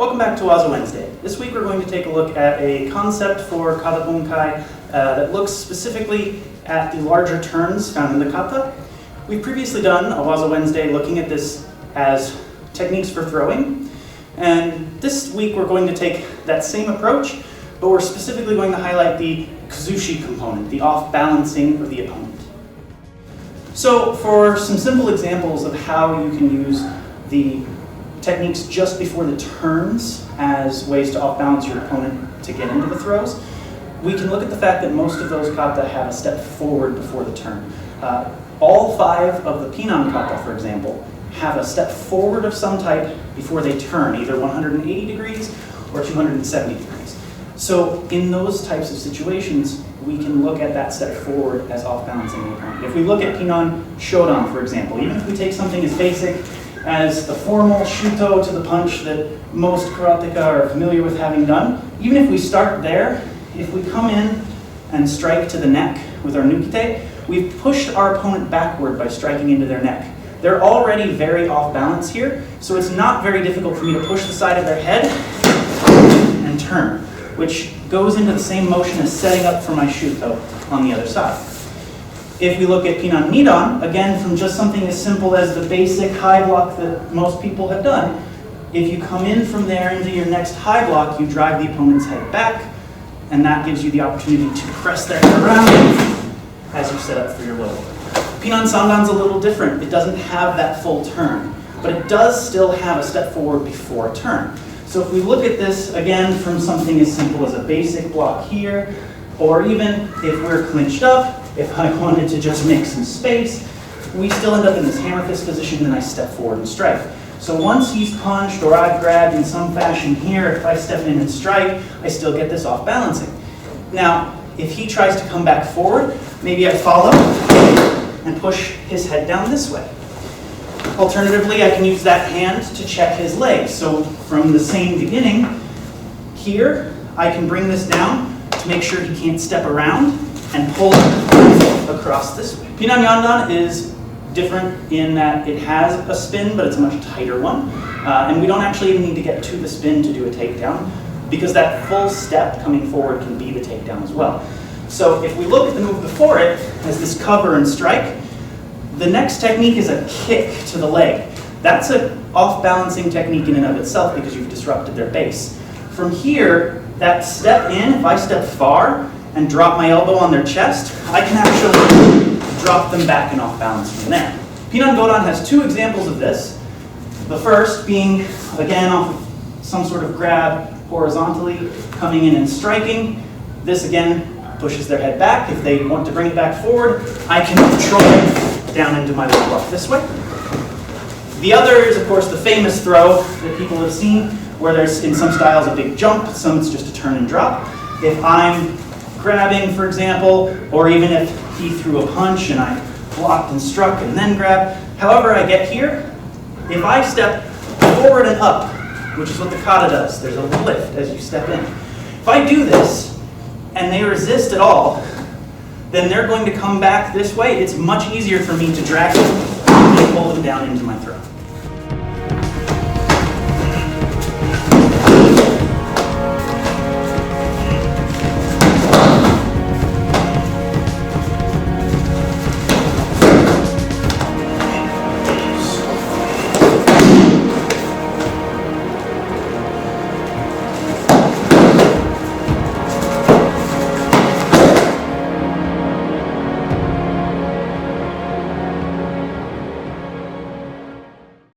Welcome back to Waza Wednesday. This week we're going to take a look at a concept for Kata bunkai that looks specifically at the larger turns found in the Kata. We've previously done a Waza Wednesday looking at this as techniques for throwing, and this week we're going to take that same approach, but we're specifically going to highlight the Kuzushi component, the off-balancing of the opponent. So for some simple examples of how you can use the techniques just before the turns as ways to off-balance your opponent to get into the throws, we can look at the fact that most of those kata have a step forward before the turn. All 5 of the Pinan kata, for example, have a step forward of some type before they turn, either 180 degrees or 270 degrees. So in those types of situations, we can look at that step forward as off-balancing the opponent. If we look at Pinan Shodan, for example, even if we take something as basic as the formal shuto to the punch that most karateka are familiar with having done, even if we start there, if we come in and strike to the neck with our nukite, we've pushed our opponent backward by striking into their neck. They're already very off balance here, so it's not very difficult for me to push the side of their head and turn, which goes into the same motion as setting up for my shuto on the other side. If we look at Pinan Nidan, again from just something as simple as the basic high block that most people have done, if you come in from there into your next high block, you drive the opponent's head back, and that gives you the opportunity to press their head around as you set up for your low. Pinan Sandan's a little different. It doesn't have that full turn, but it does still have a step forward before a turn. So if we look at this again from something as simple as a basic block here, or even if we're clinched up, if I wanted to just make some space, we still end up in this hammer fist position and I step forward and strike. So once he's punched or I've grabbed in some fashion here, if I step in and strike, I still get this off balancing. Now, if he tries to come back forward, maybe I follow and push his head down this way. Alternatively, I can use that hand to check his leg. So from the same beginning, here, I can bring this down to make sure he can't step around and pull across this way. Pinan Yandan is different in that it has a spin, but it's a much tighter one. And we don't actually even need to get to the spin to do a takedown, because that full step coming forward can be the takedown as well. So if we look at the move before it as this cover and strike, the next technique is a kick to the leg. That's an off-balancing technique in and of itself because you've disrupted their base. From here, that step in, if I step far and drop my elbow on their chest, I can actually drop them back and off balance from there. Pinan Godan has 2 examples of this. The first being, again, off of some sort of grab horizontally, coming in and striking. This again pushes their head back. If they want to bring it back forward, I can control it down into my low block this way. The other is, of course, the famous throw that people have seen, where there's, in some styles, a big jump, some it's just a turn and drop. If I'm grabbing, for example, or even if he threw a punch and I blocked and struck and then grabbed, however I get here, if I step forward and up, which is what the kata does, there's a lift as you step in. If I do this and they resist at all, then they're going to come back this way. It's much easier for me to drag them and pull them down into my throw.